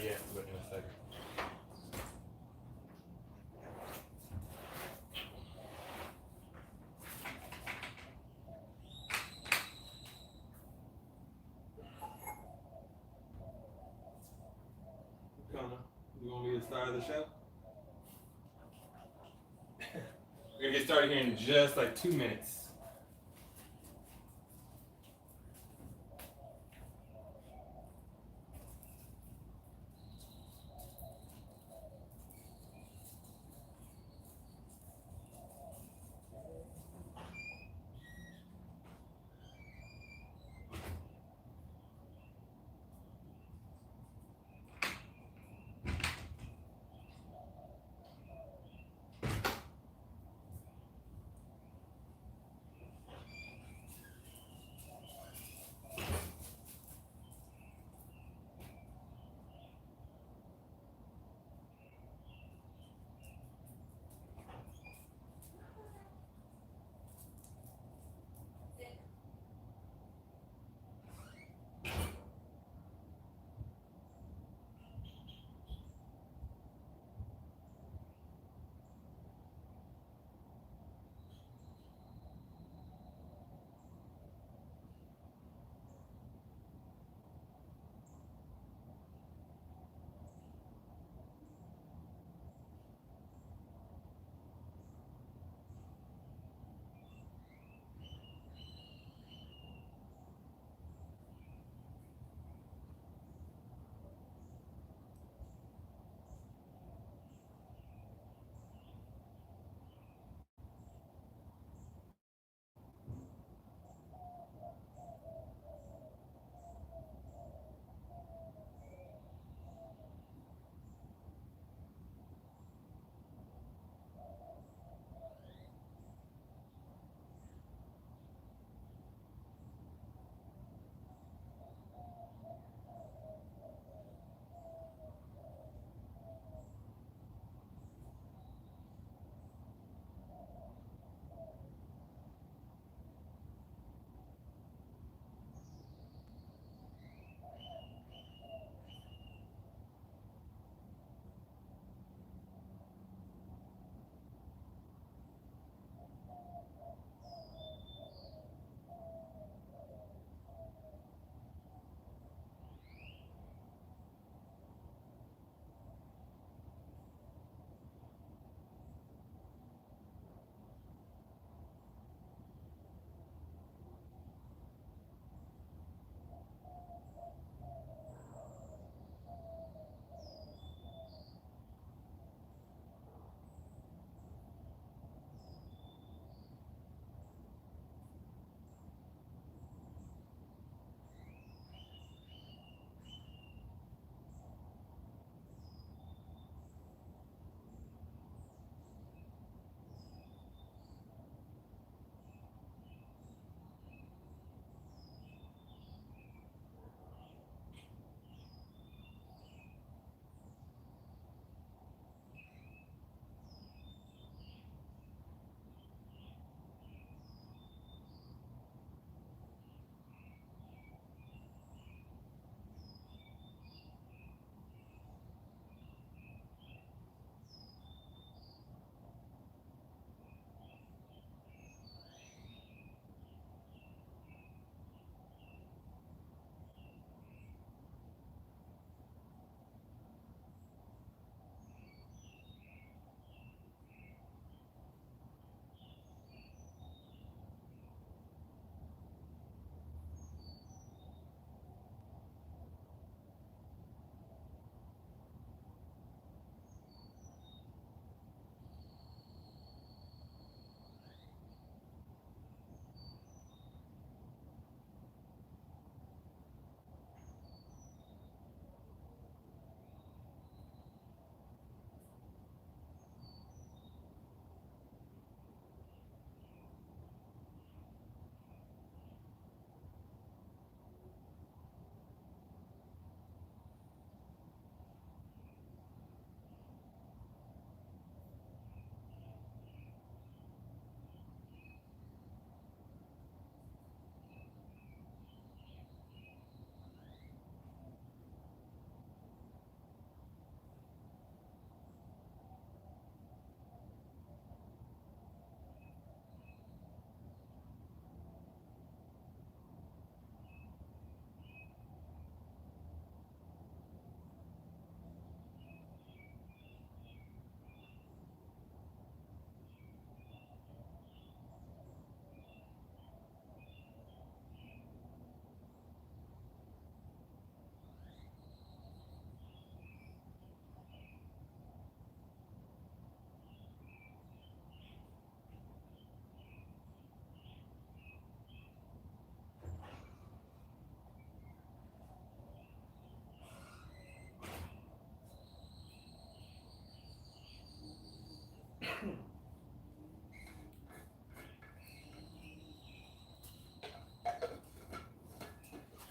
yet, but in a second. Connor, you want me to start the show? We're gonna get started here in just like 2 minutes.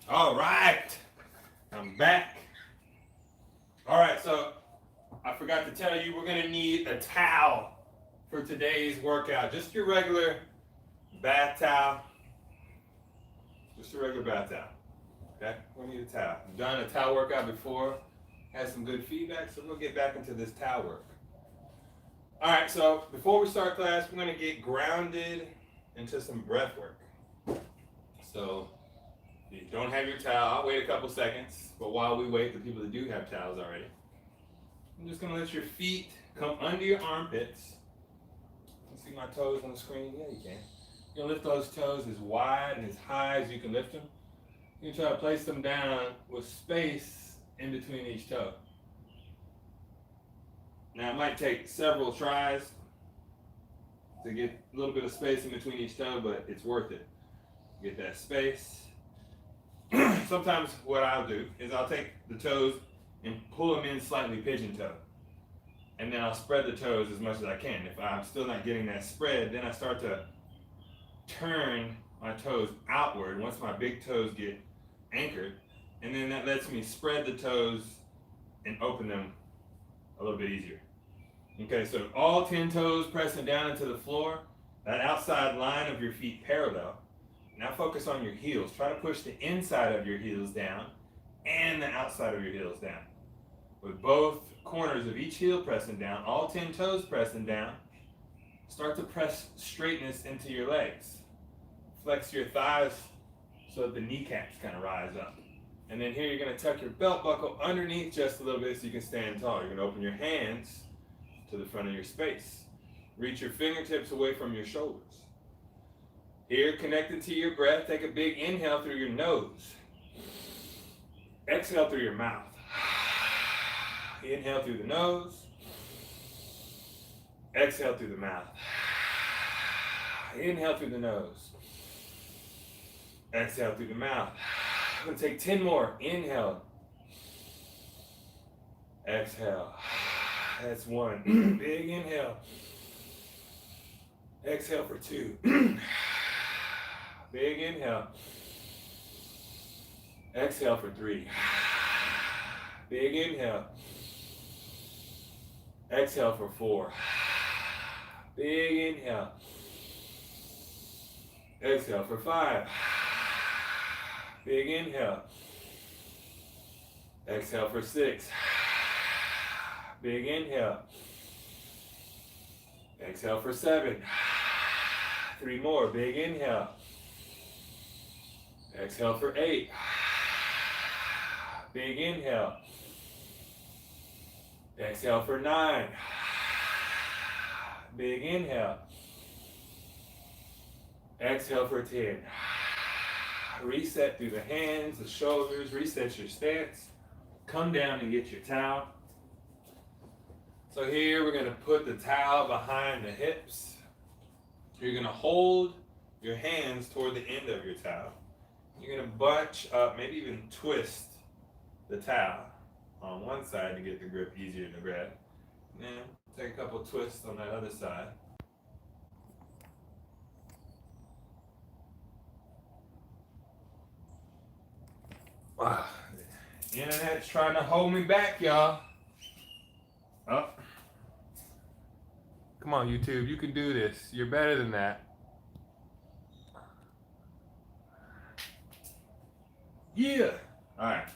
All right, I'm back. All right, so I forgot to tell you, we're gonna need a towel for today's workout. Just your regular bath towel. Just a regular bath towel. Okay, we'll need a towel. I've done a towel workout before, had some good feedback, so we'll get back into this towel work. All right, so before we start class, we're gonna get grounded into some breath work. So if you don't have your towel, I'll wait a couple seconds, but while we wait, the people that do have towels already, I'm just gonna let your feet come under your armpits. You can see my toes on the screen? Yeah, you can. You're gonna lift those toes as wide and as high as you can lift them. You can try to place them down with space in between each toe. Now it might take several tries to get a little bit of space in between each toe, but it's worth it. Get that space. Sometimes what I'll do is I'll take the toes and pull them in slightly pigeon toe. And then I'll spread the toes as much as I can. If I'm still not getting that spread, then I start to turn my toes outward once my big toes get anchored. And then that lets me spread the toes and open them a little bit easier. Okay, so all 10 toes pressing down into the floor, that outside line of your feet parallel. Now focus on your heels. Try to push the inside of your heels down and the outside of your heels down. With both corners of each heel pressing down, all 10 toes pressing down, start to press straightness into your legs. Flex your thighs so that the kneecaps kind of rise up. And then here you're going to tuck your belt buckle underneath just a little bit so you can stand tall. You're going to open your hands to the front of your space. Reach your fingertips away from your shoulders. Here, connected to your breath, take a big inhale through your nose. Exhale through your mouth. Inhale through the nose. Exhale through the mouth. Inhale through the nose. Exhale through the mouth. I'm going to take 10 more. Inhale. Exhale. That's 1. Big inhale. Exhale for 2. Big inhale. Exhale for 3. Big inhale. Exhale for 4. Big inhale. Exhale for 5. Big inhale. Exhale for 6. Big inhale. Exhale for 7. 3 more. Big inhale. Exhale for 8. Big inhale. Exhale for 9. Big inhale. Exhale for 10. Reset through the hands, the shoulders, reset your stance. Come down and get your towel. So here we're going to put the towel behind the hips. You're going to hold your hands toward the end of your towel. You're going to bunch up, maybe even twist the towel on one side to get the grip easier to grab. And then take a couple twists on that other side. Wow. The internet's trying to hold me back, y'all. Oh. Come on, YouTube, you can do this. You're better than that. Yeah. All right.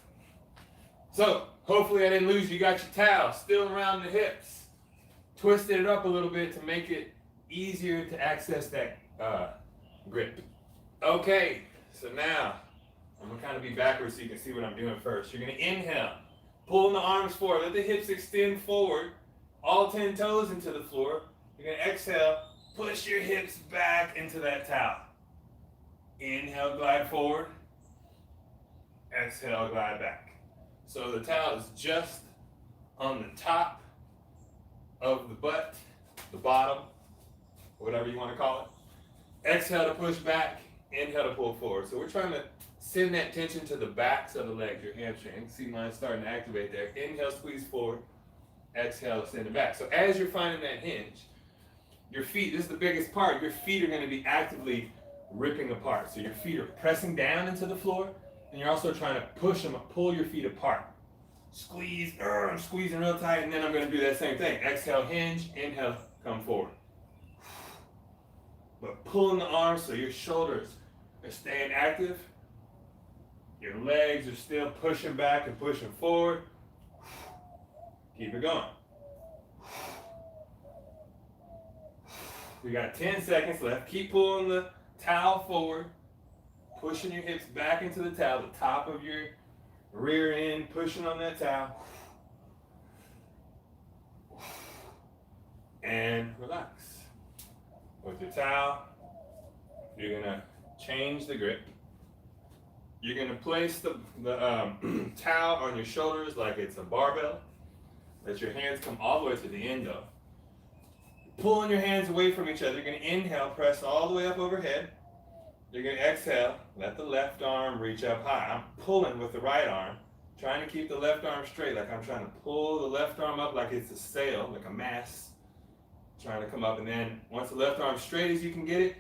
So, hopefully I didn't lose you. You got your towel still around the hips. Twisted it up a little bit to make it easier to access that grip. Okay, so now I'm going to kind of be backwards so you can see what I'm doing first. You're going to inhale, pulling the arms forward. Let the hips extend forward, all 10 toes into the floor. You're going to exhale, push your hips back into that towel. Inhale, glide forward. Exhale, glide back. So the towel is just on the top of the butt, the bottom, whatever you want to call it. Exhale to push back, inhale to pull forward. So we're trying to send that tension to the backs of the legs, your hamstrings. See mine starting to activate there. Inhale, squeeze forward. Exhale, send it back. So as you're finding that hinge, your feet, this is the biggest part, your feet are going to be actively ripping apart. So your feet are pressing down into the floor, and you're also trying to push them, pull your feet apart. Squeeze, I'm squeezing real tight, and then I'm going to do that same thing. Exhale, hinge, inhale, come forward. But pulling the arms so your shoulders are staying active. Your legs are still pushing back and pushing forward. Keep it going. We got 10 seconds left. Keep pulling the towel forward, pushing your hips back into the towel, the top of your rear end, pushing on that towel. And relax. With your towel, you're gonna change the grip. You're gonna place the towel on your shoulders like it's a barbell. Let your hands come all the way to the end though. Pulling your hands away from each other. You're gonna inhale, press all the way up overhead. You're gonna exhale, let the left arm reach up high. I'm pulling with the right arm, trying to keep the left arm straight, like I'm trying to pull the left arm up like it's a sail, like a mast. Trying to come up, and then once the left arm straight as you can get it,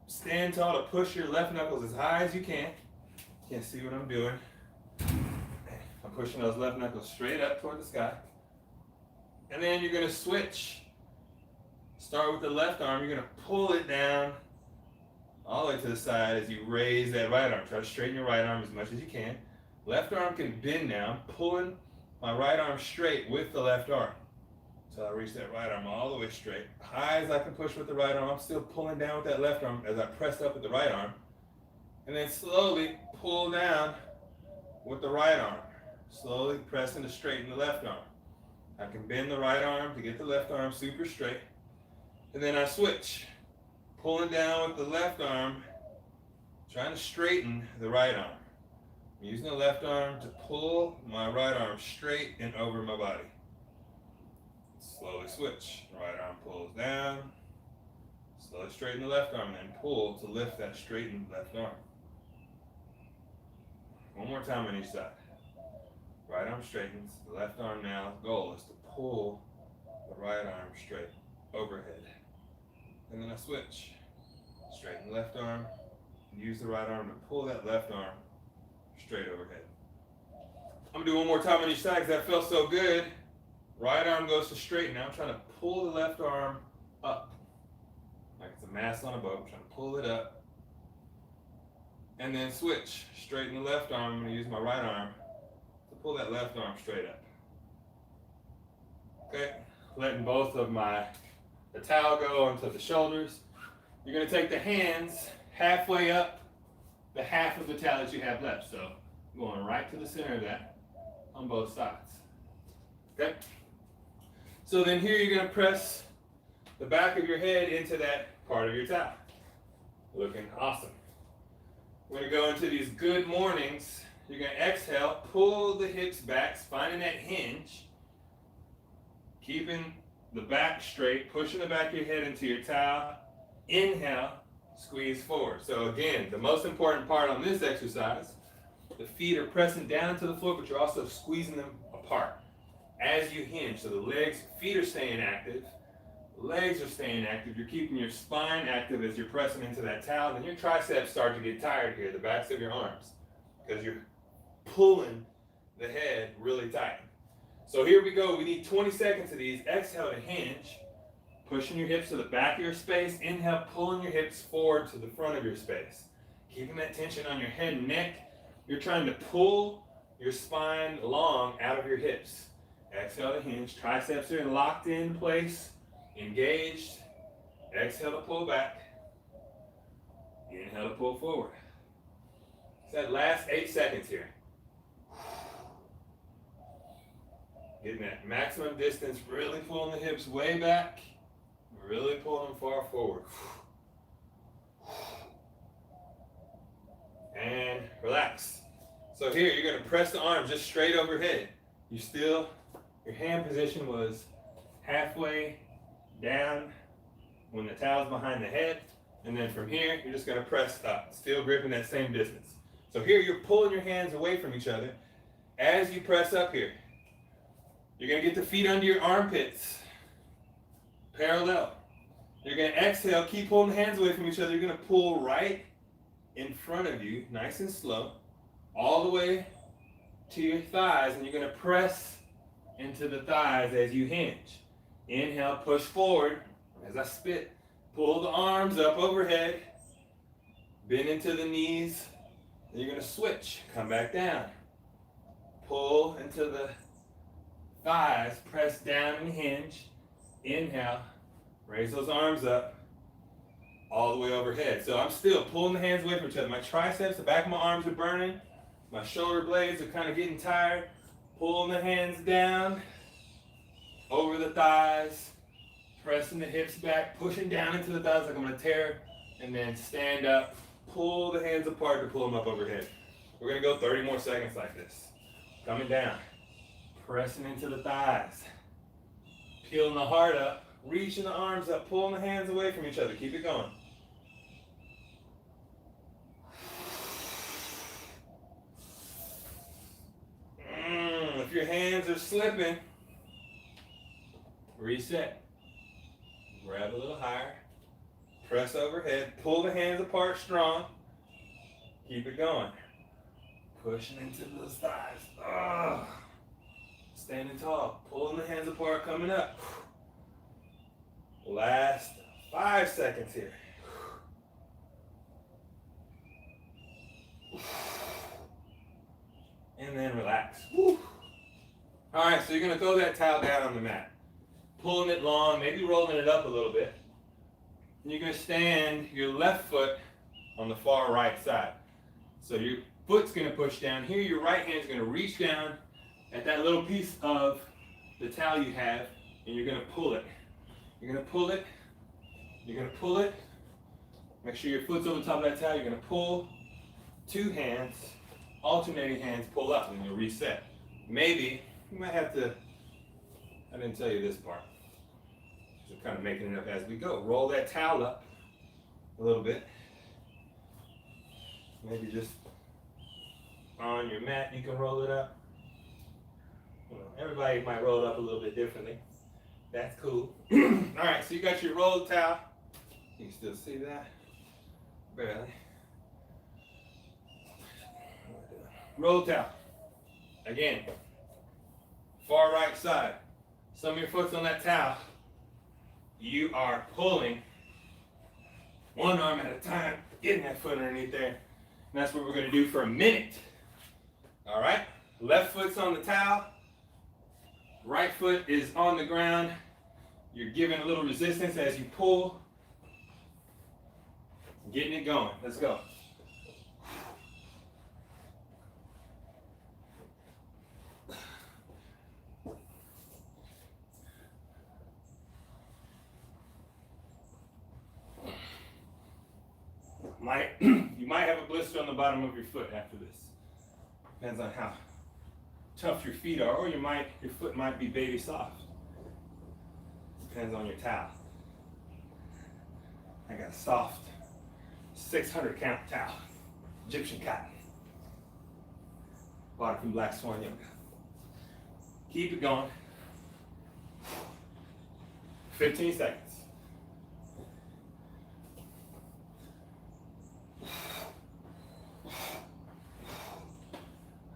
stand tall to push your left knuckles as high as you can. Can't see what I'm doing. I'm pushing those left knuckles straight up toward the sky. And then you're gonna switch. Start with the left arm, you're gonna pull it down all the way to the side as you raise that right arm. Try to straighten your right arm as much as you can. Left arm can bend now. I'm pulling my right arm straight with the left arm. So I reach that right arm all the way straight. High as I can push with the right arm. I'm still pulling down with that left arm as I press up with the right arm. And then slowly pull down with the right arm. Slowly pressing to straighten the left arm. I can bend the right arm to get the left arm super straight. And then I switch. Pulling down with the left arm, trying to straighten the right arm. I'm using the left arm to pull my right arm straight and over my body. Slowly switch. The right arm pulls down. Slowly straighten the left arm and pull to lift that straightened left arm. One more time on each side. Right arm straightens. The left arm now, goal is to pull the right arm straight overhead. And then I switch. Straighten the left arm. Use the right arm to pull that left arm straight overhead. I'm going to do one more time on each side because that felt so good. Right arm goes to straighten. Now I'm trying to pull the left arm up. Like it's a mast on a boat. I'm trying to pull it up. And then switch. Straighten the left arm. I'm going to use my right arm to pull that left arm straight up. Okay. Letting both of the towel go onto the shoulders. You're going to take the hands halfway up the half of the towel that you have left. So going right to the center of that on both sides. Okay? So then here you're going to press the back of your head into that part of your towel. Looking awesome. We're going to go into these good mornings. You're going to exhale, pull the hips back, finding that hinge. Keeping the back straight, pushing the back of your head into your towel. Inhale, squeeze forward. So again, the most important part on this exercise, the feet are pressing down to the floor, but you're also squeezing them apart as you hinge. So the feet are staying active, legs are staying active. You're keeping your spine active as you're pressing into that towel. And your triceps start to get tired here, the backs of your arms, because you're pulling the head really tight. So here we go. We need 20 seconds of these. Exhale to hinge, pushing your hips to the back of your space. Inhale, pulling your hips forward to the front of your space. Keeping that tension on your head and neck. You're trying to pull your spine long out of your hips. Exhale to hinge. Triceps are locked in place, engaged. Exhale to pull back. Inhale to pull forward. It's that last 8 seconds here. Getting that maximum distance, really pulling the hips way back, really pulling them far forward. And relax. So here, you're going to press the arms just straight overhead. Your hand position was halfway down when the towel's behind the head. And then from here, you're just going to press up, still gripping that same distance. So here, you're pulling your hands away from each other as you press up here. You're going to get the feet under your armpits, parallel. You're going to exhale, keep pulling the hands away from each other. You're going to pull right in front of you, nice and slow, all the way to your thighs, and you're going to press into the thighs as you hinge. Inhale, push forward as I spit. Pull the arms up overhead, bend into the knees, and you're going to switch. Come back down. Pull into the thighs, press down and hinge. Inhale, raise those arms up, all the way overhead. So I'm still pulling the hands away from each other. My triceps, the back of my arms are burning. My shoulder blades are kind of getting tired. Pulling the hands down, over the thighs, pressing the hips back, pushing down into the thighs like I'm going to tear, and then stand up, pull the hands apart to pull them up overhead. We're going to go 30 more seconds like this. Coming down, pressing into the thighs, peeling the heart up, reaching the arms up, pulling the hands away from each other. Keep it going. If your hands are slipping, reset. Grab a little higher. Press overhead. Pull the hands apart strong. Keep it going. Pushing into those thighs. Standing tall. Pulling the hands apart, coming up. Last 5 seconds here. And then relax. Woo. All right, so you're going to throw that towel down on the mat. Pulling it long, maybe rolling it up a little bit. And you're going to stand your left foot on the far right side. So your foot's going to push down here. Your right hand's going to reach down at that little piece of the towel you have, and you're going to pull it. You're going to pull it. You're going to pull it. Make sure your foot's over top of that towel. You're going to pull. 2 hands, alternating hands, pull up, and you'll reset. Maybe you might have to, I didn't tell you this part, so kind of making it up as we go. Roll that towel up a little bit. Maybe just on your mat you can roll it up. You know, everybody might roll it up a little bit differently. That's cool. All right, so you got your rolled towel. You can still see that? Barely. Roll towel. Again, far right side. Some of your foot's on that towel. You are pulling one arm at a time, getting that foot underneath there. And that's what we're going to do for a minute. All right? Left foot's on the towel. Right foot is on the ground. You're giving a little resistance as you pull. Getting it going. Let's go. You might have a blister on the bottom of your foot after this. Depends on how tough your feet are, or your foot might be baby soft. Depends on your towel. I got a soft 600 count towel, Egyptian cotton. Bought it from Black Swan Yoga. Keep it going. 15 seconds.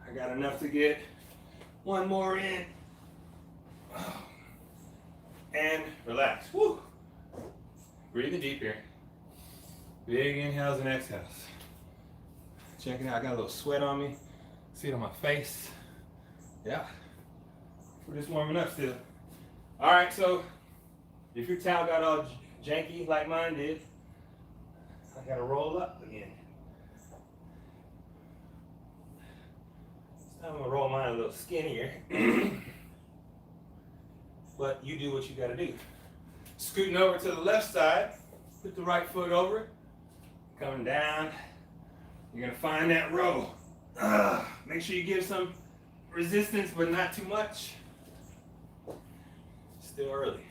I got enough to get one more in. And relax. Woo. Breathing deep here. Big inhales and exhales. Check it out. I got a little sweat on me. See it on my face. Yeah. We're just warming up still. All right, so if your towel got all janky like mine did, I gotta roll up again. I'm gonna roll mine a little skinnier. But you do what you gotta do. Scooting over to the left side, put the right foot over it, coming down. You're gonna find that row. Make sure you give some resistance, but not too much. Still early.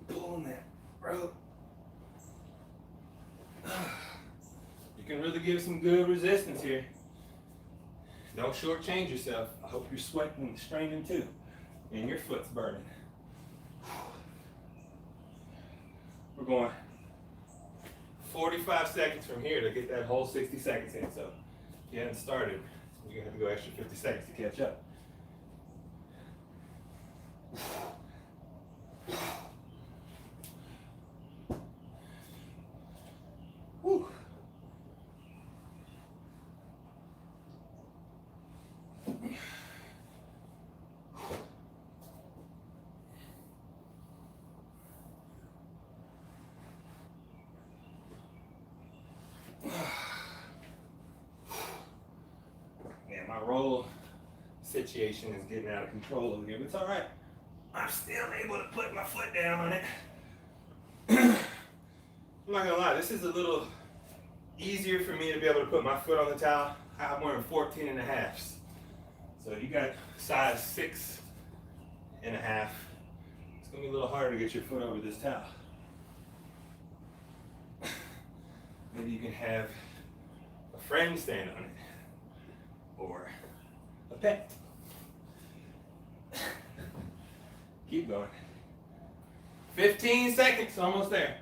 Pulling that row. You can really give some good resistance here. Don't shortchange yourself. I hope you're sweating and straining too. And your foot's burning. We're going 45 seconds from here to get that whole 60 seconds in. So if you haven't started, you're gonna have to go extra 50 seconds to catch up. Whew. Man, my roll situation is getting out of control over here, but it's all right. I'm still able to put my foot down on it. I'm not gonna lie, this is a little easier for me to be able to put my foot on the towel. I'm wearing 14 and a halves. So you got size 6 and a half. It's gonna be a little harder to get your foot over this towel. Maybe you can have a friend stand on it, or a pet. Keep going. 15 seconds, almost there.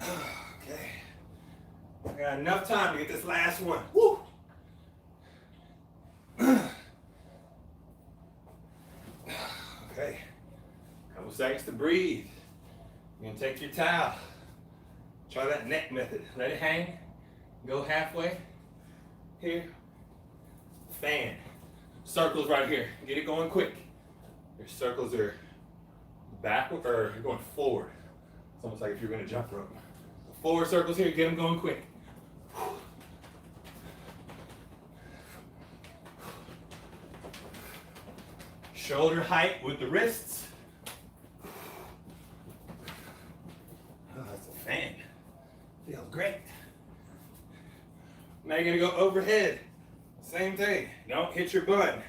Okay. I got enough time to get this last one. Woo! Okay. Couple seconds to breathe. You're gonna take your towel. Try that neck method. Let it hang. Go halfway. Here. Fan. Circles right here. Get it going quick. Your circles are backward, or you're going forward. It's almost like if you're gonna jump rope. Forward circles here, get them going quick. Shoulder height with the wrists. Oh, that's a fan. Feels great. Now you're gonna go overhead. Same thing. Don't hit your bun.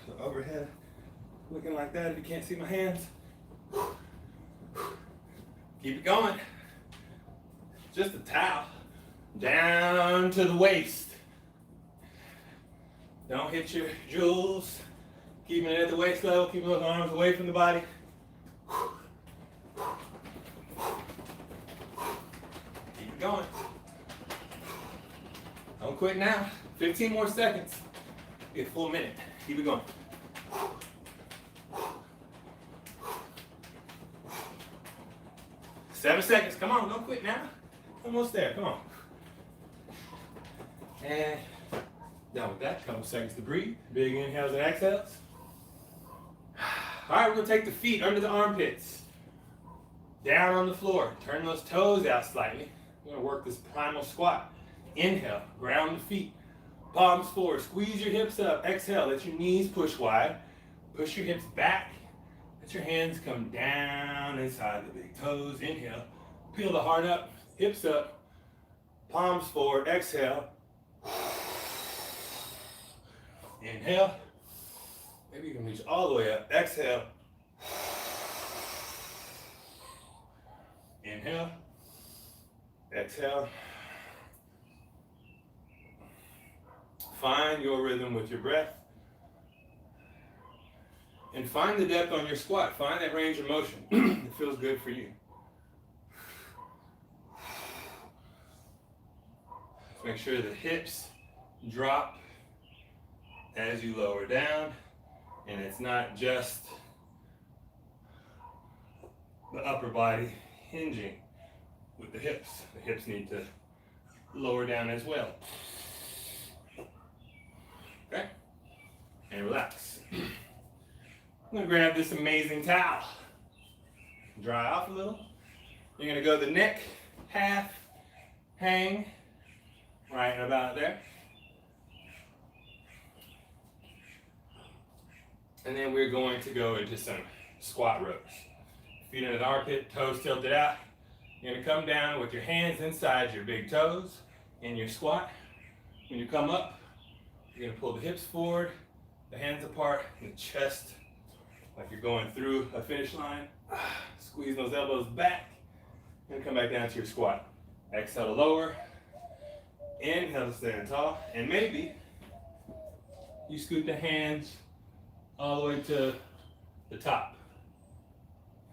So overhead, looking like that if you can't see my hands. Keep it going. Just a towel. Down to the waist. Don't hit your jewels. Keeping it at the waist level. Keeping those arms away from the body. Keep it going. Don't quit now. 15 more seconds. Get a full minute. Keep it going. 7 seconds. Come on, don't quit now. Almost there. Come on. And done with that. Couple seconds to breathe. Big inhales and exhales. All right, we're gonna take the feet under the armpits. Down on the floor. Turn those toes out slightly. We're gonna work this primal squat. Inhale, ground the feet. Palms forward. Squeeze your hips up. Exhale, let your knees push wide. Push your hips back. Let your hands come down inside the big toes. Inhale. Peel the heart up. Hips up. Palms forward. Exhale. Inhale. Maybe you can reach all the way up. Exhale. Inhale. Exhale. Find your rhythm with your breath. And find the depth on your squat. Find that range of motion that feels good for you. Make sure the hips drop as you lower down, and it's not just the upper body hinging with the hips. The hips need to lower down as well. Okay? And relax. I'm gonna grab this amazing towel. Dry off a little. You're gonna go the neck, half, hang, right about there. And then we're going to go into some squat rows. Feet under the armpit, toes tilted out. You're gonna come down with your hands inside your big toes in your squat. When you come up, you're gonna pull the hips forward, the hands apart, and the chest like you're going through a finish line. Squeeze those elbows back, and come back down to your squat. Exhale to lower. Inhale to stand tall. And maybe you scoot the hands all the way to the top.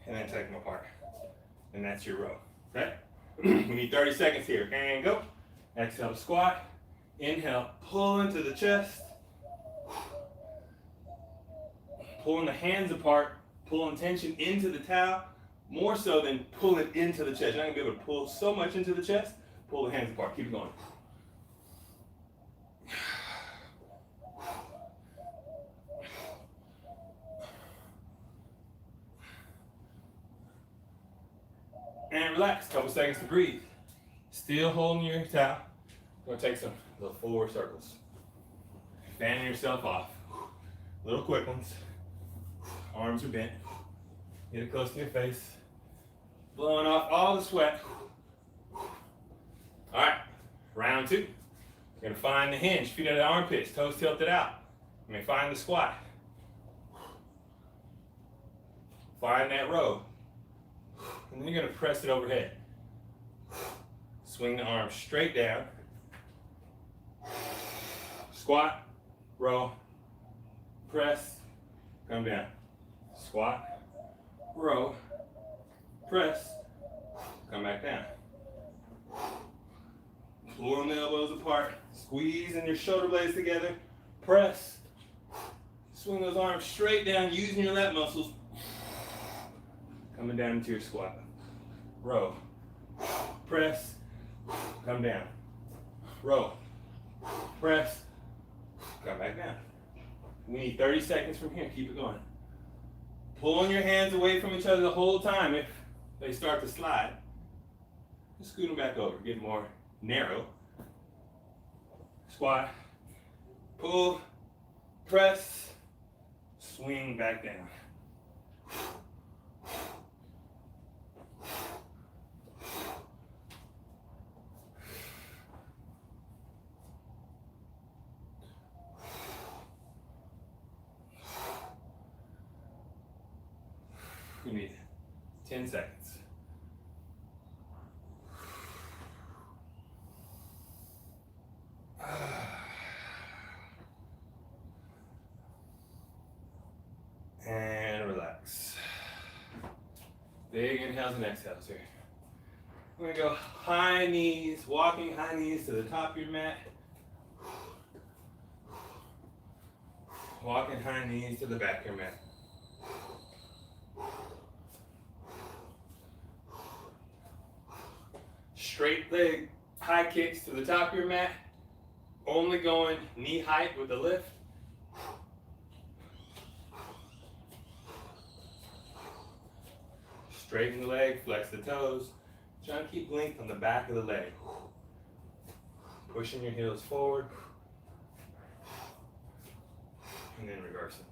And then take them apart. And that's your row. Okay? We need 30 seconds here. And go. Exhale to squat. Inhale, pull into the chest. Pulling the hands apart, pulling tension into the towel, more so than pull it into the chest. You're not going to be able to pull so much into the chest. Pull the hands apart. Keep it going. And relax. Couple seconds to breathe. Still holding your towel. We're going to take some little forward circles. Fanning yourself off. Little quick ones. Arms are bent. Get it close to your face. Blowing off all the sweat. All right, round two. You're gonna find the hinge, feet at the armpits, toes tilted out. You may find the squat. Find that row. And then you're gonna press it overhead. Swing the arms straight down. Squat, row, press, come down. Squat, row, press, come back down. Pulling the elbows apart, squeezing your shoulder blades together, press, swing those arms straight down, using your lat muscles, coming down into your squat. Row, press, come down. Row, press, come back down. We need 30 seconds from here, keep it going. Pulling your hands away from each other the whole time. If they start to slide, just scoot them back over, get more narrow. Squat, pull, press, swing back down. You need 10 seconds. And relax. Big inhales and exhales here. We're gonna go high knees, walking high knees to the top of your mat. Walking high knees to the back of your mat. Straight leg high kicks to the top of your mat. Only going knee height with the lift. Straighten the leg, flex the toes. Try to keep length on the back of the leg. Pushing your heels forward. And then reversing.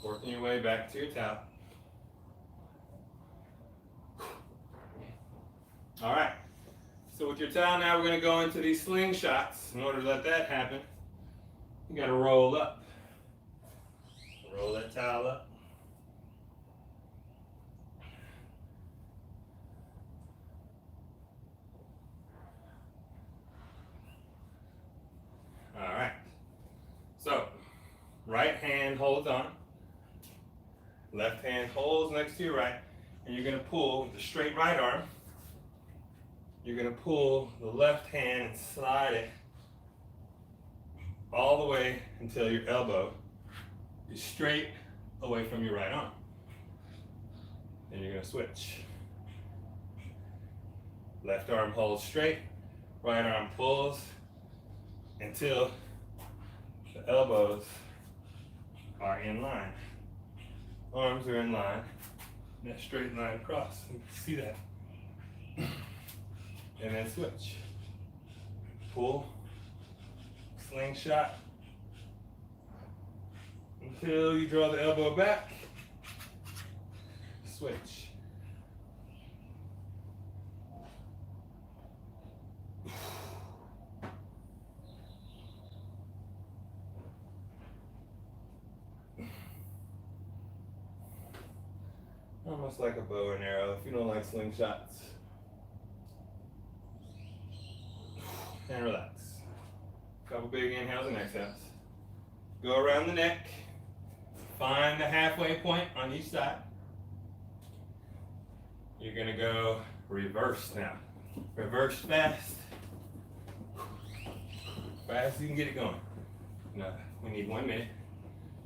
Working your way back to your towel. All right. So with your towel now, we're going to go into these slingshots. In order to let that happen, you got to roll up. Roll that towel up. All right. So, right hand holds on. Left hand holds next to your right, and you're going to pull with the straight right arm. You're going to pull the left hand and slide it all the way until your elbow is straight away from your right arm. Then you're going to switch. Left arm holds straight, right arm pulls until the elbows are in line. Arms are in line, and that straight line across. You can see that. And then switch. Pull, slingshot, until you draw the elbow back. Switch. Almost like a bow and arrow if you don't like slingshots. And relax. Couple big inhales and exhales. Go around the neck. Find the halfway point on each side. You're gonna go reverse now. Reverse fast. Fast as you can get it going. Now, we need 1 minute.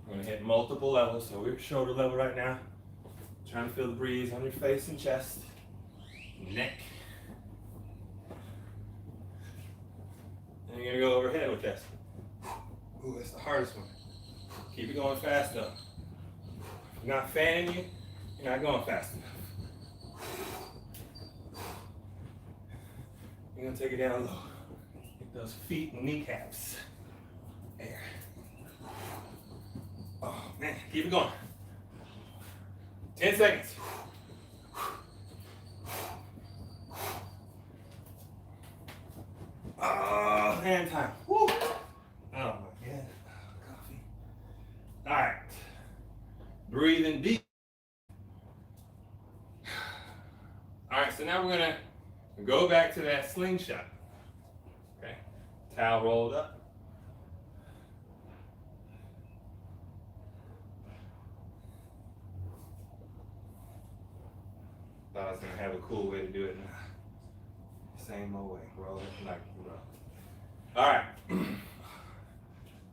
We're gonna hit multiple levels. So we're shoulder level right now. Trying to feel the breeze on your face and chest. Neck. And you're gonna go overhead with this. Ooh, that's the hardest one. Keep it going fast though. If you're not fanning you, you're not going fast enough. You're gonna take it down low. Get those feet and kneecaps. There. Oh man, keep it going. 10 seconds. Oh, hand time. Woo. Oh my God. Coffee. All right. Breathing deep. All right, so now we're gonna go back to that slingshot. Okay. Towel rolled up. Thought I was gonna have a cool way to do it. Same old way. Roll it like you roll. All right.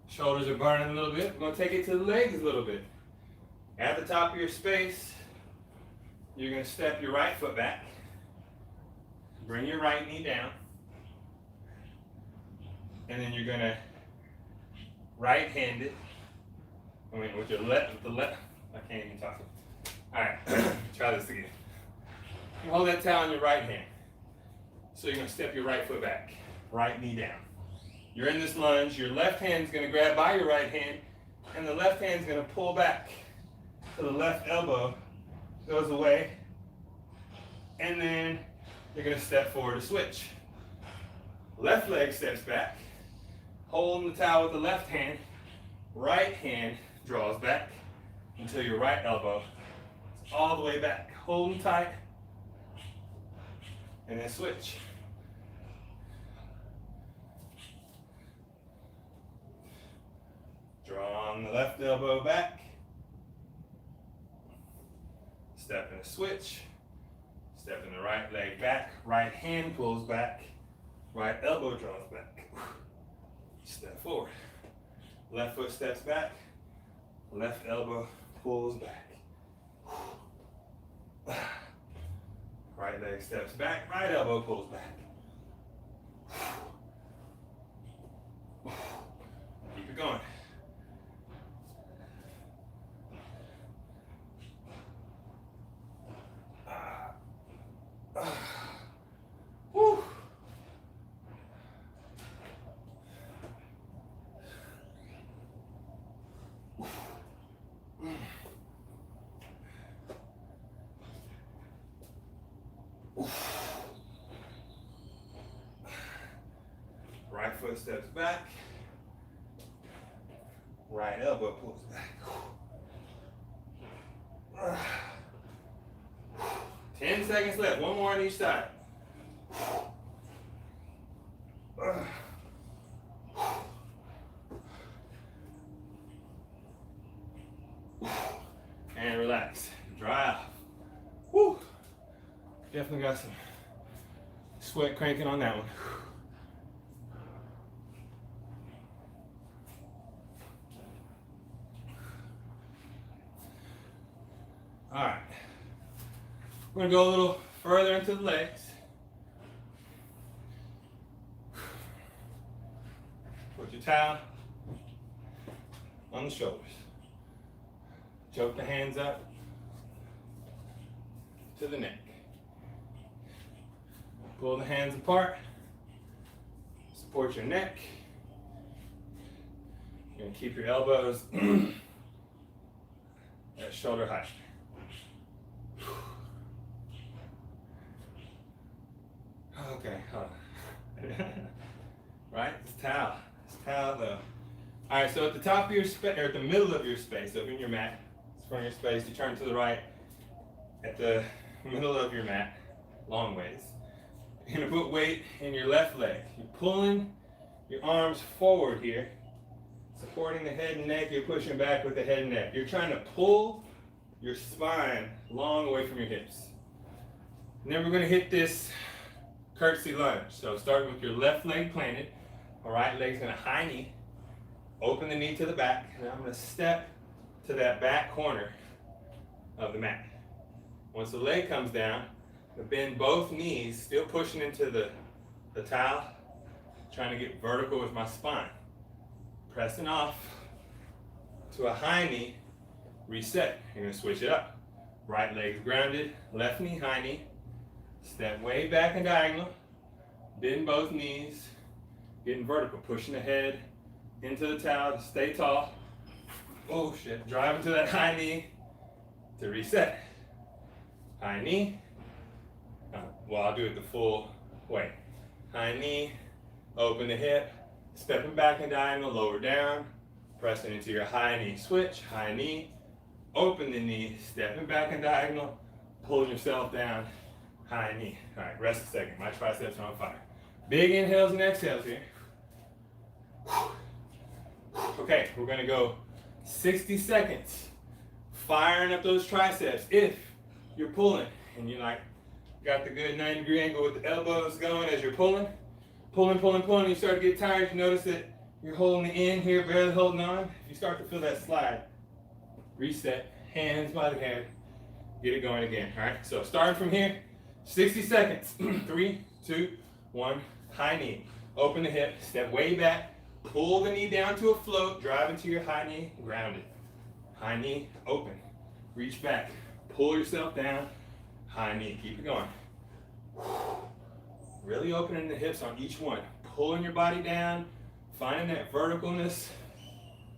Shoulders are burning a little bit. We're gonna take it to the legs a little bit. At the top of your space, you're gonna step your right foot back. Bring your right knee down. And then you're gonna right-hand it. I mean, with the left. I can't even talk. All right, try this again. You hold that towel in your right hand. So you're gonna step your right foot back, right knee down. You're in this lunge, your left hand's gonna grab by your right hand, and the left hand's gonna pull back to the left elbow, goes away, and then you're gonna step forward to switch. Left leg steps back, holding the towel with the left hand, right hand draws back until your right elbow is all the way back. Holding tight, and then switch. Draw on the left elbow back. Step in a switch. Step in the right leg back. Right hand pulls back. Right elbow draws back. Step forward. Left foot steps back. Left elbow pulls back. Right leg steps back, right elbow pulls back. Keep it going. Woo. Right foot steps back. Right elbow pulls back. 10 seconds left. One more on each side. And relax. Dry off. Woo. Definitely got some sweat cranking on that one. All right. We're gonna go a little further into the legs. Put your towel on the shoulders. Choke the hands up to the neck. Pull the hands apart. Support your neck. You're gonna keep your elbows at shoulder height. Okay, hold on. Right? It's towel. It's towel though. Alright, so at the top of your space, or at the middle of your space, so in your mat, it's front of your space, you turn to the right. at the middle of your mat, long ways. You're gonna put weight in your left leg. You're pulling your arms forward here, supporting the head and neck. You're pushing back with the head and neck. You're trying to pull your spine long away from your hips. And then we're gonna hit this curtsy lunge. So start with your left leg planted. All right, leg's gonna high knee. Open the knee to the back. And I'm gonna step to that back corner of the mat. Once the leg comes down, bend both knees, still pushing into the towel, trying to get vertical with my spine. Pressing off to a high knee, reset. You're gonna switch it up. Right leg's grounded, left knee, high knee. Step way back and diagonal. Bend both knees, getting vertical, pushing the head into the towel to stay tall. Oh shit, driving to that high knee to reset. High knee. Well, I'll do it the full way. High knee, open the hip, stepping back and diagonal, lower down, pressing into your high knee switch, high knee, open the knee, stepping back and diagonal, pulling yourself down, high knee. All right, rest a second, my triceps are on fire. Big inhales and exhales here. Okay, we're gonna go 60 seconds, firing up those triceps. If you're pulling and you're like, got the good 90-degree angle with the elbows going as you're pulling, you start to get tired, you notice that you're holding the end here, barely holding on. If you start to feel that slide, reset, hands by the head, get it going again, all right? So starting from here, 60 seconds, 3, 2, 1, high knee. Open the hip, step way back, pull the knee down to a float, drive into your high knee, grounded. High knee, open, reach back, pull yourself down, high knee, keep it going. Really opening the hips on each one. Pulling your body down, finding that verticalness,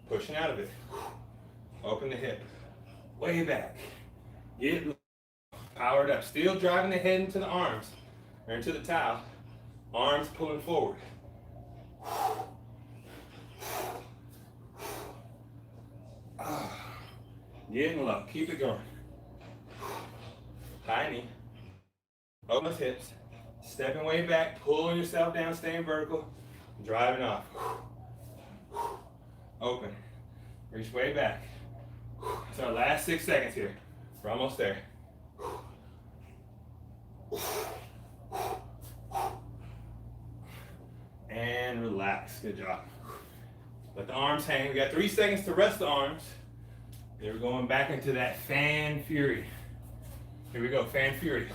pushing out of it. Open the hip, way back. Get powered up. Still driving the head into the arms, or into the towel. Arms pulling forward. Getting low, keep it going. High knee. Open those hips, stepping way back, pulling yourself down, staying vertical, driving off. Open, reach way back. It's our last 6 seconds here. We're almost there. And relax, good job. Let the arms hang. We got 3 seconds to rest the arms. Then we're going back into that fan fury. Here we go, fan fury.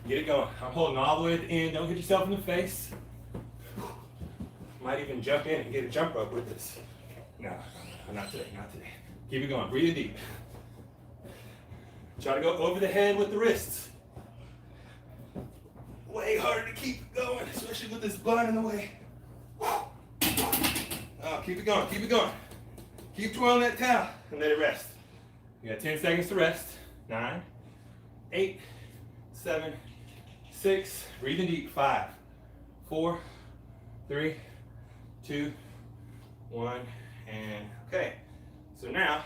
Get it going. I'm holding all the way at the end. Don't hit yourself in the face. Might even jump in and get a jump rope with this. No, not today, not today. Keep it going, breathe deep. Try to go over the head with the wrists. Way hard to keep going, especially with this bun in the way. Oh, keep it going, keep it going. Keep twirling that towel and let it rest. You got 10 seconds to rest. 9, 8, 7, 6, breathing deep, 5, 4, 3, 2, 1, and okay. So now,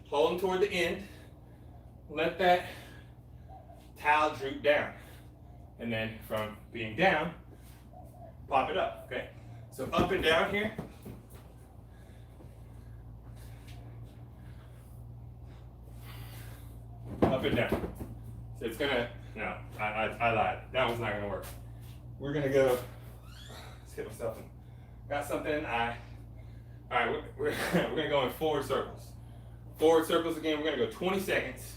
holding toward the end, let that towel droop down. And then from being down, pop it up, okay? So up and down here. Up and down. So it's gonna, no, I lied. That one's not gonna work. We're gonna go, let's hit myself in. Got something in the eye. All right, we're gonna go in forward circles. Forward circles again, we're gonna go 20 seconds.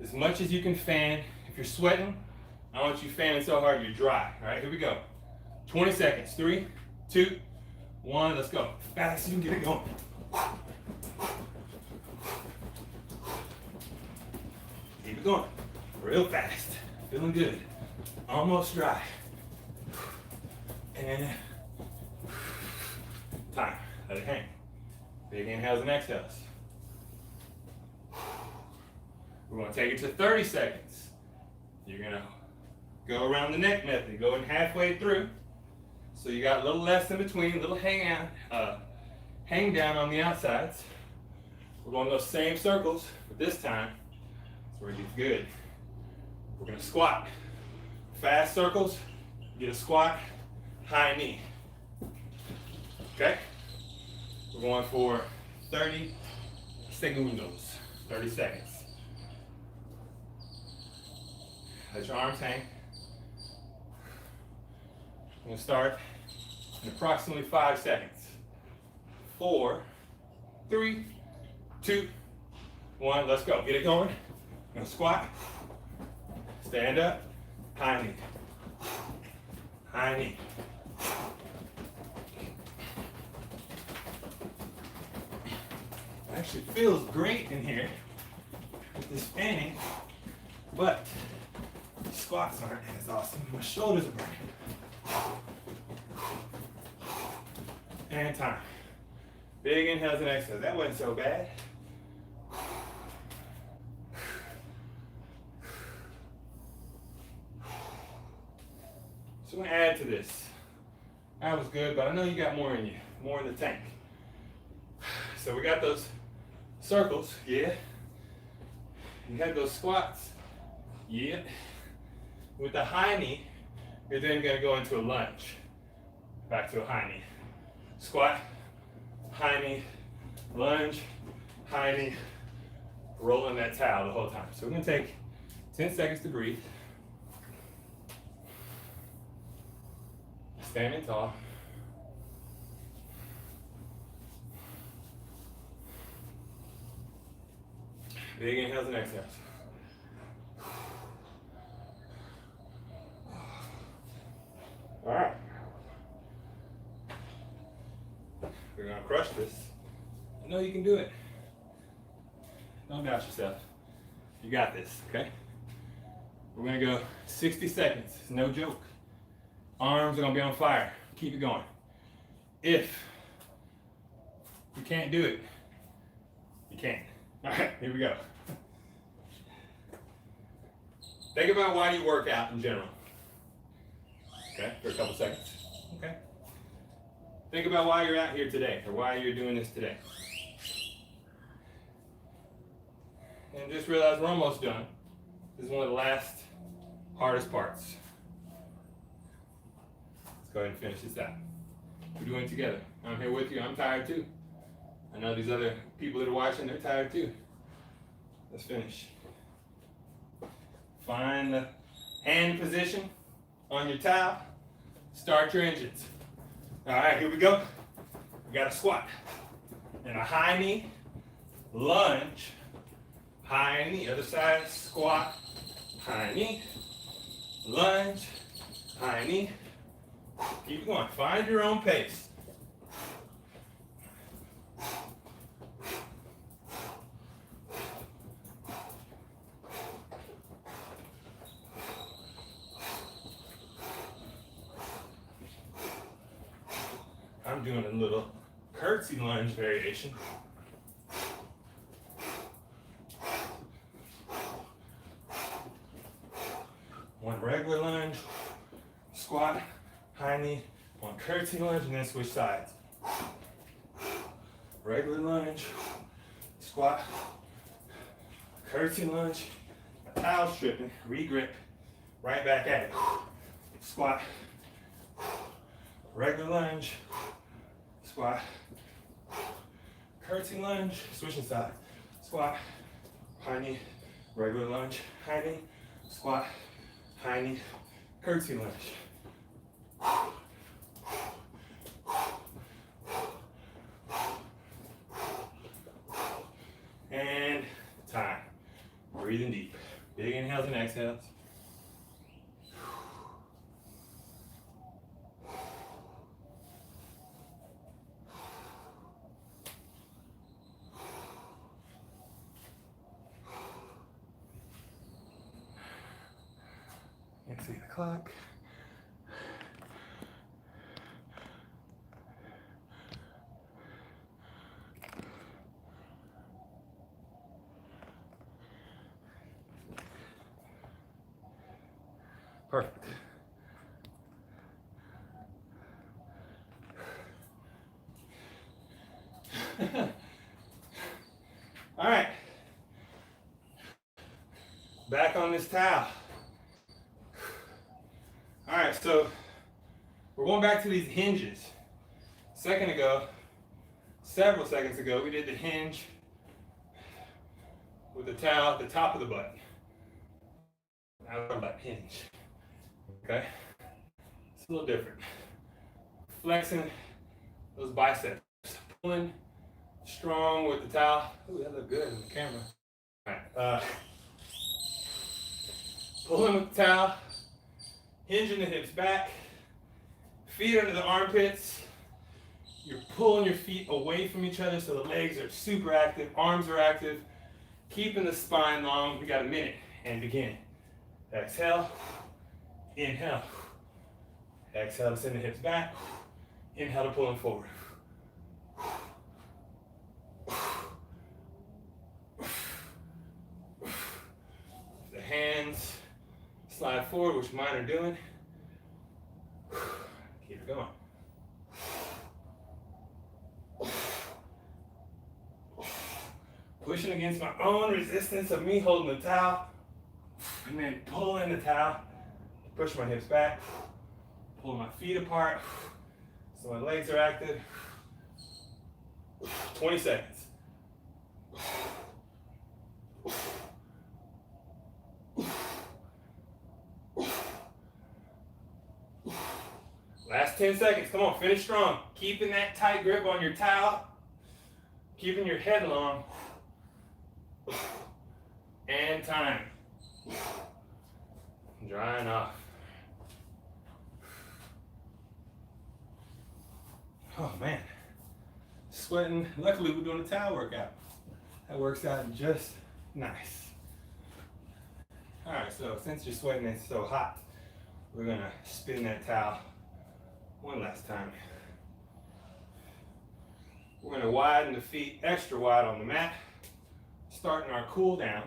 As much as you can fan. If you're sweating, I want you fanning so hard you're dry. All right, here we go. 20 seconds, 3, 2, 1, let's go. Fast as you can get it going. Keep it going, real fast. Feeling good, almost dry. And time, let it hang. Big inhales and exhales. We're gonna take it to 30 seconds. You're gonna go around the neck method, going halfway through. So you got a little less in between, a little hang down on the outsides. We're going those same circles, but this time, That's where it gets good. We're gonna squat. Fast circles, get a squat, high knee. Okay? We're going for 30 segundos, 30 seconds. Let your arms hang. I'm gonna start in approximately 5 seconds. 4, 3, 2, 1, let's go. Get it going. I'm gonna squat, stand up, high knee, high knee. It actually feels great in here with this fanning, but the squats aren't as awesome. My shoulders are burning. And time. Big inhales and exhales. That wasn't so bad. So I'm gonna add to this. That was good, but I know you got more in you, more in the tank. So we got those circles, yeah. You had those squats, yeah. With the high knee, you're then gonna go into a lunge. Back to a high knee. Squat, high knee, lunge, high knee, rolling that towel the whole time. So we're gonna take 10 seconds to breathe. Standing tall. Big inhales and exhales. All right. We're gonna crush this. I know you can do it. Don't doubt yourself. You got this, okay? We're gonna go 60 seconds. It's no joke. Arms are gonna be on fire. Keep it going. If you can't do it, you can't. All right, here we go. Think about why you work out in general. Okay, for a couple seconds. Okay. Think about why you're out here today, or why you're doing this today. And just realize we're almost done. This is one of the last hardest parts. Let's go ahead and finish this out. We're doing it together. I'm here with you. I'm tired too. I know these other people that are watching, they're tired too. Let's finish. Find the hand position on your towel. Start your engines. All right, here we go. We got a squat. And a high knee, lunge, high knee, other side, squat, high knee, lunge, high knee. Keep it going. Find your own pace. I'm doing a little curtsy lunge variation. One regular lunge, squat, high knee, one curtsy lunge, and then switch sides. Regular lunge, squat, curtsy lunge, towel stripping, regrip, right back at it. Squat, regular lunge, squat, curtsy lunge, switching sides. Squat, high knee, regular lunge, high knee, squat, high knee, curtsy lunge. And time. Breathing deep. Big inhales and exhales. Can't see the clock. Perfect. All right. Back on this towel. All right, so we're going back to these hinges. Several seconds ago, we did the hinge with the towel at the top of the butt. Now we're talking about hinge. Okay? It's a little different. Flexing those biceps. Pulling strong with the towel. Ooh, that looked good in the camera. All right. Pulling with the towel. Hinging the hips back. Feet under the armpits. You're pulling your feet away from each other so the legs are super active, arms are active, keeping the spine long. We got a minute and begin. Exhale, inhale. Exhale to send the hips back. Inhale to pull them forward. The hands slide forward, which mine are doing. Keep it going. Pushing against my own resistance of me holding the towel, and then pulling the towel, push my hips back, pull my feet apart, so my legs are active. 20 seconds. Last 10 seconds, come on, finish strong. Keeping that tight grip on your towel, keeping your head long. And time. Drying off. Oh man, sweating. Luckily we're doing a towel workout. That works out just nice. All right, so since you're sweating and it's so hot, we're gonna spin that towel one last time. We're gonna widen the feet extra wide on the mat. Starting our cool down.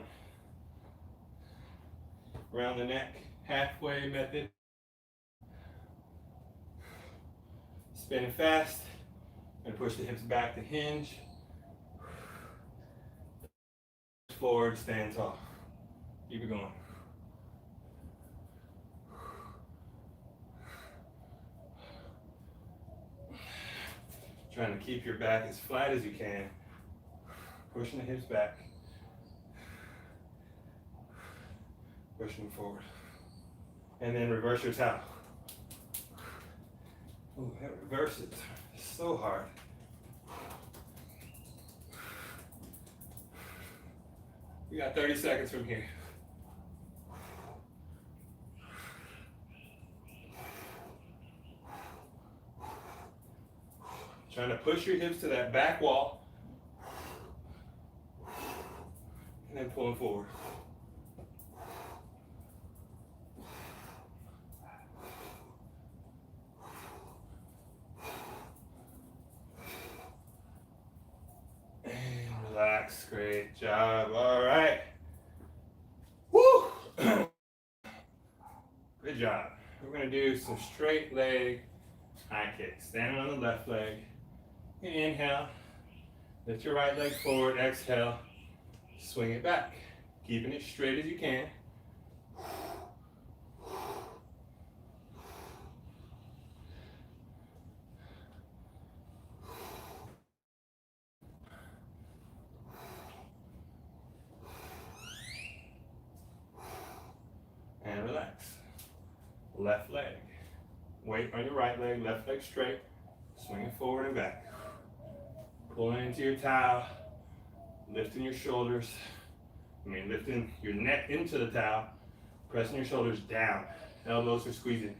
Around the neck, halfway method. Spinning fast. And push the hips back to hinge. Forward, stand tall. Keep it going. Trying to keep your back as flat as you can. Pushing the hips back. Pushing them forward. And then reverse your towel. Ooh, that reverses. It's so hard. We got 30 seconds from here. Trying to push your hips to that back wall. And then pull them forward. Relax, great job. All right. Woo! Good job. We're gonna do some straight leg high kicks. Standing on the left leg. Inhale. Lift your right leg forward. Exhale. Swing it back. Keeping it straight as you can. And relax. Left leg. Weight on your right leg, left leg straight. Swing it forward and back. Pulling into your towel. Lifting your shoulders. Lifting your neck into the towel. Pressing your shoulders down. Elbows are squeezing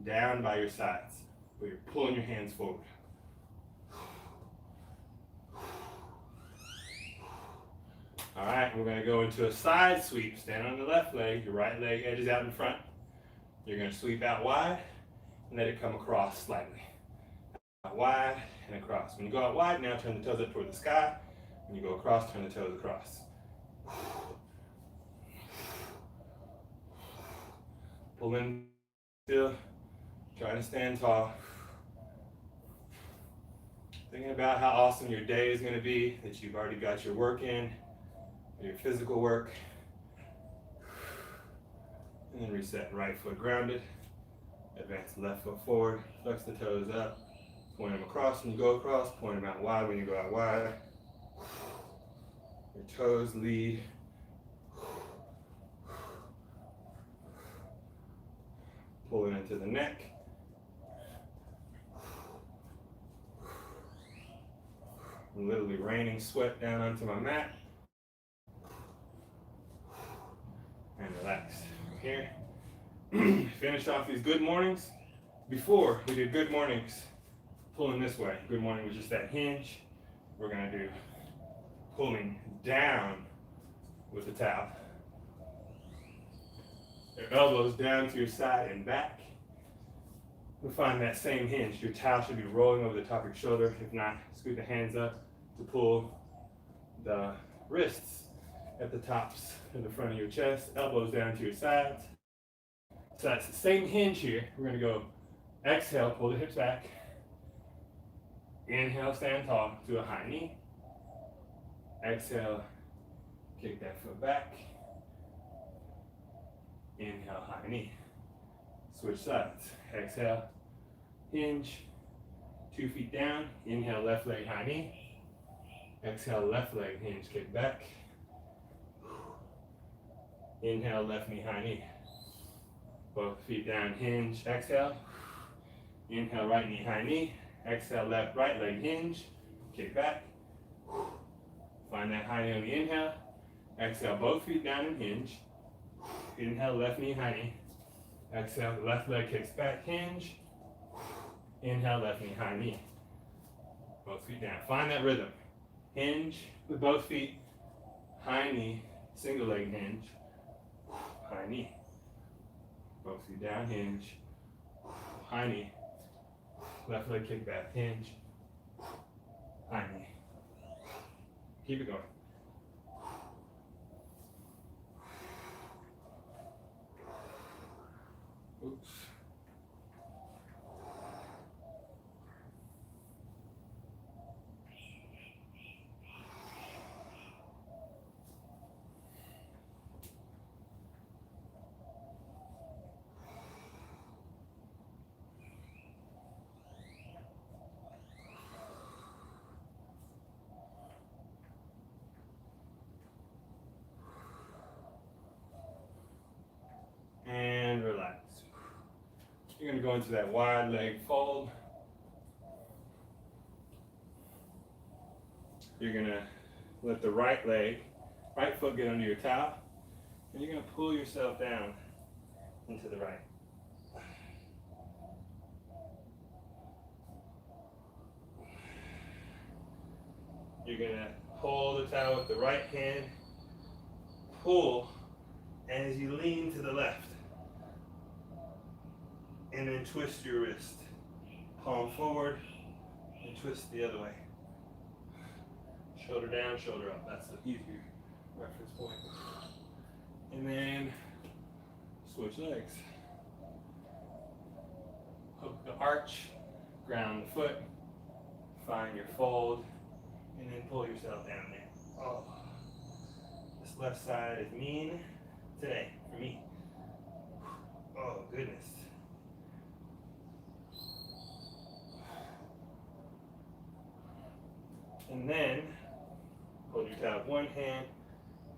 down by your sides. But you're pulling your hands forward. All right, we're gonna go into a side sweep. Stand on the left leg, your right leg edges out in front. You're gonna sweep out wide and let it come across slightly. Out wide and across. When you go out wide, now turn the toes up toward the sky. When you go across, turn the toes across. Pull in still, trying to stand tall. Thinking about how awesome your day is gonna be, that you've already got your work in, your physical work. And then reset, right foot grounded. Advance the left foot forward, flex the toes up, point them across when you go across, point them out wide when you go out wide. Your toes lead. Pulling into the neck. I'm literally raining sweat down onto my mat. And relax. From here. Finish off these good mornings. Before we did good mornings, pulling this way. Good morning was just that hinge. We're gonna do pulling down with the towel. Your elbows down to your side and back. You'll find that same hinge. Your towel should be rolling over the top of your shoulder. If not, scoot the hands up to pull the wrists at the tops of the front of your chest. Elbows down to your sides. So that's the same hinge here. We're gonna go exhale, pull the hips back. Inhale, stand tall to a high knee. Exhale, kick that foot back. Inhale, high knee. Switch sides. Exhale, hinge, 2 feet down. Inhale, left leg, high knee. Exhale, left leg, hinge, kick back. Inhale, left knee, high knee. Both feet down, hinge, exhale. Inhale, right knee, high knee. Exhale, left, right leg, hinge, kick back. Find that high knee on the inhale. Exhale, both feet down and hinge. Inhale, left knee, high knee. Exhale, left leg kicks back, hinge. Inhale, left knee, high knee. Both feet down. Find that rhythm. Hinge with both feet. High knee, single leg hinge. High knee. Both feet down, hinge. High knee. Left leg kick back, hinge. High knee. Keep it going. Oops. And relax. You're going to go into that wide leg fold. You're going to let the right foot get under your towel, and you're going to pull yourself down into the right. You're going to hold the towel with the right hand, pull as you lean to the left. And then twist your wrist. Palm forward and twist the other way. Shoulder down, shoulder up. That's the easier reference point. And then switch legs. Hook the arch, ground the foot, find your fold, and then pull yourself down there. Oh, this left side is mean today for me. Oh, goodness. And then, hold your towel with one hand,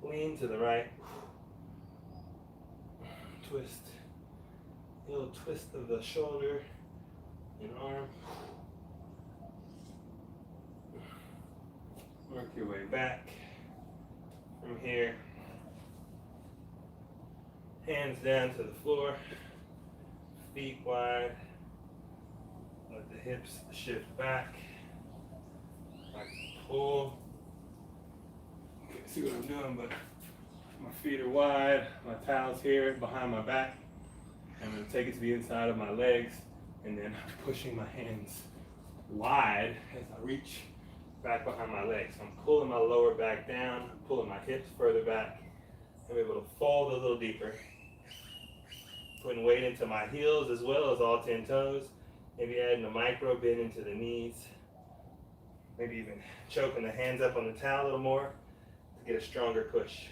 lean to the right, twist, a little twist of the shoulder and arm. Work your way back from here. Hands down to the floor, feet wide, let the hips shift back. Pull. Can't see what I'm doing, but my feet are wide, my towel's here behind my back. I'm going to take it to the inside of my legs, and then I'm pushing my hands wide as I reach back behind my legs. I'm pulling my lower back down, I'm pulling my hips further back. I'm able to fold a little deeper. Putting weight into my heels as well as all 10 toes. Maybe adding a micro bend into the knees. Maybe even choking the hands up on the towel a little more to get a stronger push.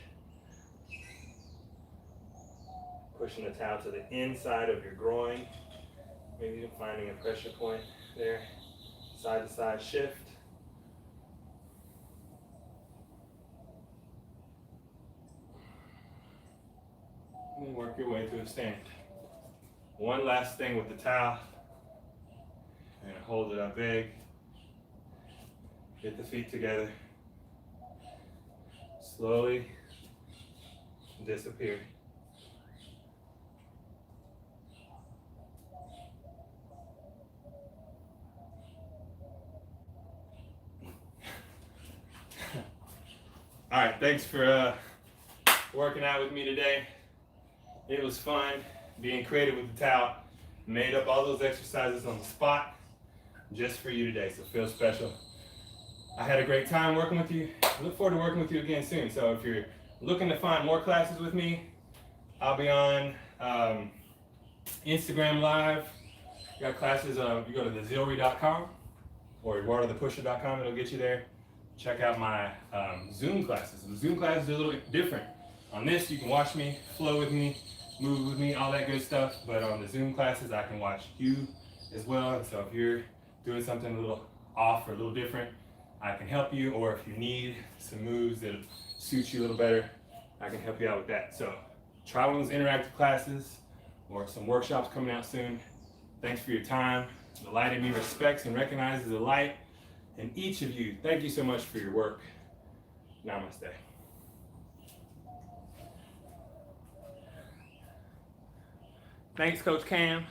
Pushing the towel to the inside of your groin. Maybe even finding a pressure point there. Side to side shift. And then work your way to a stand. One last thing with the towel. And hold it up big. Get the feet together. Slowly disappear. All right, thanks for working out with me today. It was fun being creative with the towel. Made up all those exercises on the spot just for you today, so feel special. I had a great time working with you. I look forward to working with you again soon. So if you're looking to find more classes with me, I'll be on Instagram Live. Got classes, you go to thezilry.com or eduardothepusher.com, it'll get you there. Check out my Zoom classes. The Zoom classes are a little different. On this, you can watch me, flow with me, move with me, all that good stuff. But on the Zoom classes, I can watch you as well. And so if you're doing something a little off or a little different, I can help you. Or if you need some moves that suit you a little better, I can help you out with that. So try one of those interactive classes or some workshops coming out soon. Thanks for your time. The light in me respects and recognizes the light. And each of you, thank you so much for your work. Namaste. Thanks, Coach Cam.